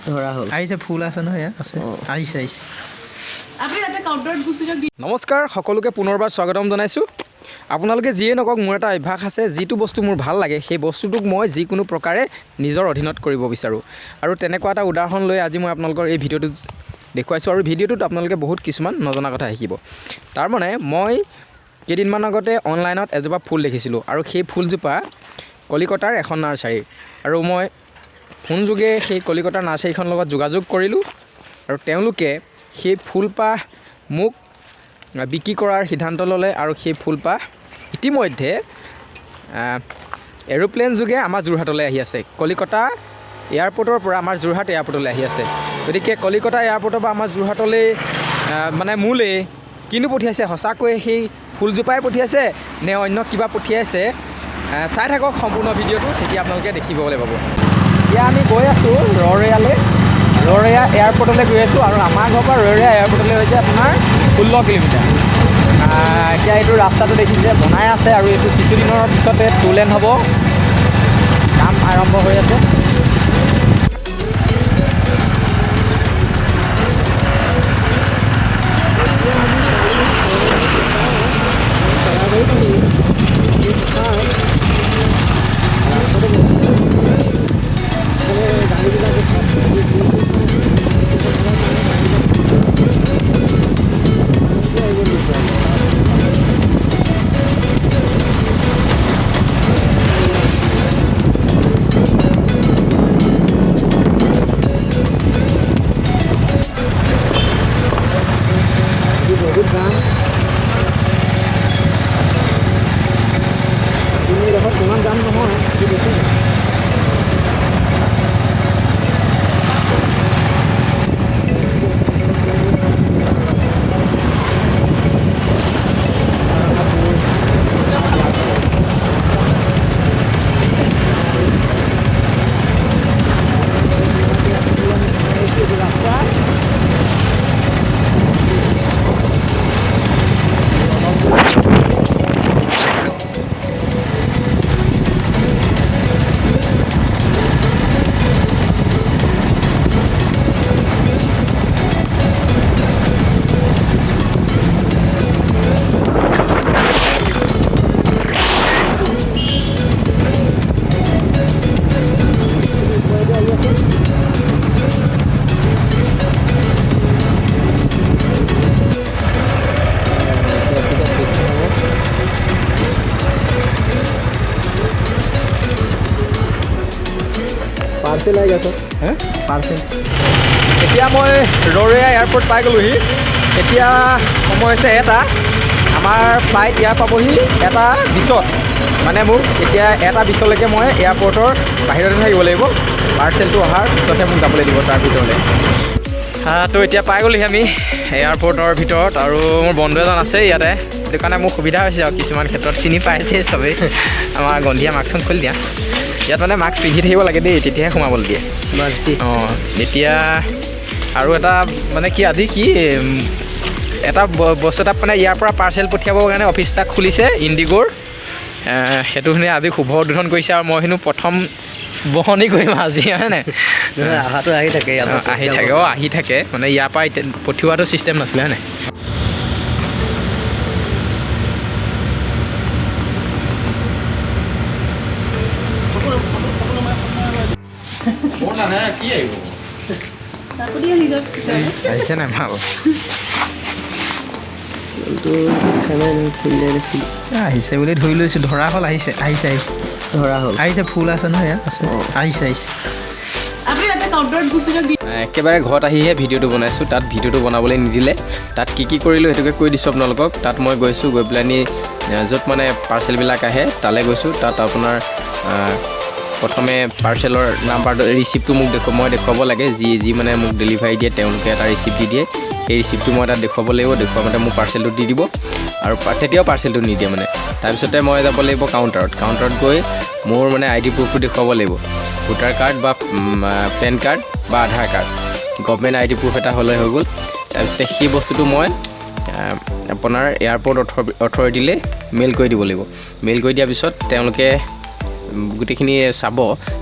ধৰা হ'ল আহিছে ফুল আছে নহয় ইয়াত আছে আহিছে নমস্কাৰ সকলোকে পুনৰবাৰ স্বাগতম জনাইছোঁ আপোনালোকে যিয়ে নকওক মোৰ এটা অভ্যাস আছে যিটো বস্তু মোৰ ভাল লাগে সেই বস্তুটোক মই যিকোনো প্ৰকাৰে নিজৰ অধীনত কৰিব বিচাৰোঁ আৰু তেনেকুৱা এটা উদাহৰণ লৈ আজি মই আপোনালোকৰ এই ভিডিঅ'টো দেখুৱাইছোঁ আৰু ভিডিঅ'টোত আপোনালোকে বহুত কিছুমান নজনা কথা শিকিব তাৰমানে মই কেইদিনমান আগতে অনলাইনত এজোপা ফুল দেখিছিলোঁ আৰু সেই ফুলজোপা কলিকতাৰ এখন নাৰ্চাৰী আৰু মই ফোনযোগে সেই কলিকতাৰ নাৰ্চাৰীখনৰ লগত যোগাযোগ কৰিলোঁ আৰু তেওঁলোকে সেই ফুলপাহ মোক বিক্ৰী কৰাৰ সিদ্ধান্ত ল'লে আৰু সেই ফুলপাহ ইতিমধ্যে এৰোপ্লেন যোগে আমাৰ যোৰহাটলৈ আহি আছে কলিকতা এয়াৰপৰ্টৰ পৰা আমাৰ যোৰহাট এয়াৰপৰ্টলৈ আহি আছে গতিকে কলিকতা এয়াৰপৰ্টৰ পৰা আমাৰ যোৰহাটলৈ মানে মোলৈ কিনো পঠিয়াইছে সঁচাকৈ সেই ফুলজোপাই পঠিয়াইছে নে অন্য কিবা পঠিয়াইছে চাই থাকক সম্পূৰ্ণ ভিডিঅ'টো তেতিয়া আপোনালোকে দেখিবলৈ পাব এতিয়া আমি গৈ আছোঁ ৰৰৈয়ালৈ ৰৰৈয়া এয়াৰপৰ্টলৈ গৈ আছোঁ আৰু আমাৰ ঘৰৰ পৰা ৰৰৈয়া এয়াৰপৰ্টলৈ হৈছে আপোনাৰ 16 কিলোমিটাৰ এতিয়া এইটো ৰাস্তাটো দেখিছে বনাই আছে আৰু এইটো কিছুদিনৰ পিছতে 2 লেন হ'ব কাম আৰম্ভ হৈ আছে পাৰ্চেল আহি গেছ পাৰ্চেল এতিয়া মই ৰৰৈয়া এয়াৰপৰ্ট পাই গ'লোহি এতিয়া সময় হৈছে এটা আমাৰ ফ্লাইট ইয়াৰ পাবহি 1:20 মানে মোক এতিয়া 1:20লৈকে মই এয়াৰপৰ্টৰ বাহিৰতে থাকিব লাগিব পাৰ্চেলটো অহাৰ পিছতহে মোক যাবলৈ দিব তাৰ ভিতৰলৈ তো এতিয়া পাই গ'লোহি আমি এয়াৰপৰ্টৰ ভিতৰত আৰু মোৰ বন্ধু এজন আছে ইয়াতে সেইটো কাৰণে মোৰ সুবিধা হৈছে আৰু কিছুমান ক্ষেত্ৰত চিনি পাইছে চবেই আমাৰ গন্ধিয়া মাস্কখন খুলি দিয়া ইয়াত মানে মাস্ক পিন্ধি থাকিব লাগে দেই তেতিয়াহে সোমাবলৈ দিয়ে অঁ এতিয়া আৰু এটা মানে কি আজি কি এটা বস্তু এটা মানে ইয়াৰ পৰা পাৰ্চেল পঠিয়াবৰ কাৰণে অফিচ এটা খুলিছে ইণ্ডিগ'ৰ সেইটো শুনি আজি শুভ উদ্বোধন কৰিছে আৰু মই হেনো প্ৰথম বহনি কৰিম আজি হয়নে আহাটো আহি থাকে আহি থাকে মানে ইয়াৰ পৰা পঠিওৱাটো ছিষ্টেম নাছিলে হয়নে আহিছে নাই ভাল আহিছে বুলি ধৰি লৈছোঁ ধৰা হ'ল আহিছে ধৰা হ'ল আহিছে ফুল আছে নহয় ইয়াত আছে আহিছে একেবাৰে ঘৰত আহিহে ভিডিঅ'টো বনাইছোঁ তাত ভিডিঅ'টো বনাবলৈ নিদিলে তাত কি কৰিলোঁ সেইটোকে কৈ দিছোঁ আপোনালোকক তাত মই গৈছোঁ গৈ পেলাইনি য'ত মানে পাৰ্চেলবিলাক আহে তালৈ গৈছোঁ তাত আপোনাৰ প্ৰথমে পাৰ্চেলৰ নাম্বাৰটো ৰিচিপ্টটো মোক মই দেখুৱাব লাগে যি মানে মোক ডেলিভাৰী দিয়ে তেওঁলোকে এটা ৰিচিপ্ট দি দিয়ে সেই ৰিচিপ্টটো মই তাত দেখুৱাব লাগিব দেখুৱাওঁতে মোক পাৰ্চেলটো দি দিব আৰু তেতিয়াও পাৰ্চেলটো নিদিয়ে মানে তাৰপিছতে মই যাব লাগিব কাউণ্টাৰত গৈ মোৰ মানে ID প্ৰুফটো দেখুৱাব লাগিব ভোটাৰ কাৰ্ড বা পেন কাৰ্ড বা আধাৰ কাৰ্ড গভৰ্ণমেণ্ট ID প্ৰুফ এটা হ'লে হৈ গ'ল তাৰপিছতে সেই বস্তুটো মই আপোনাৰ এয়াৰপৰ্ট অথৰিটিলৈ মেইল কৰি দিব লাগিব মেইল কৰি দিয়াৰ পিছত তেওঁলোকে গোটেইখিনি চাব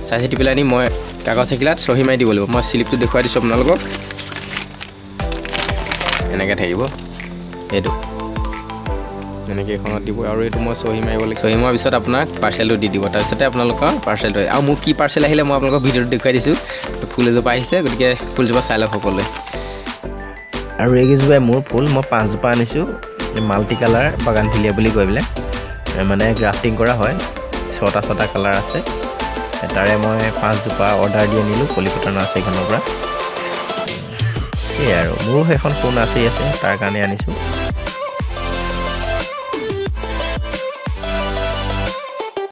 চাই চিতি পেলাই নি মই কাগজ এখিলাত চহী মাৰি দিব লাগিব মই স্লিপটো দেখুৱাই দিছোঁ আপোনালোকক এনেকৈ থাকিব এইটো এনেকৈ এখনত দিব আৰু এইটো মই চহী মাৰিব লাগিব চহী মৰাৰ পিছত আপোনাক পাৰ্চেলটো দি দিব তাৰপিছতে আপোনালোকৰ পাৰ্চেলটো আৰু মোক কি পাৰ্চেল আহিলে মই আপোনালোকক ভিডিঅ'টো দেখুৱাই দিছোঁ ফুল এজোপা আহিছে গতিকে ফুলজোপা চাই লওক সকলোৱে আৰু এইকেইজোপাই মোৰ ফুল মই 5জোপা আনিছোঁ মাল্টি কালাৰ বাগানভিলিয়া বুলি কৈ পেলাই মানে গ্ৰাফটিং কৰা হয় 6টা কালাৰ আছে তাৰে মই 5জোপা অৰ্ডাৰ দি আনিলোঁ কলিকতা নাৰ্চাৰীখনৰ পৰা সেয়াই আৰু মোৰো সেইখন ফুল নাৰ্চাৰী আছে তাৰ কাৰণে আনিছোঁ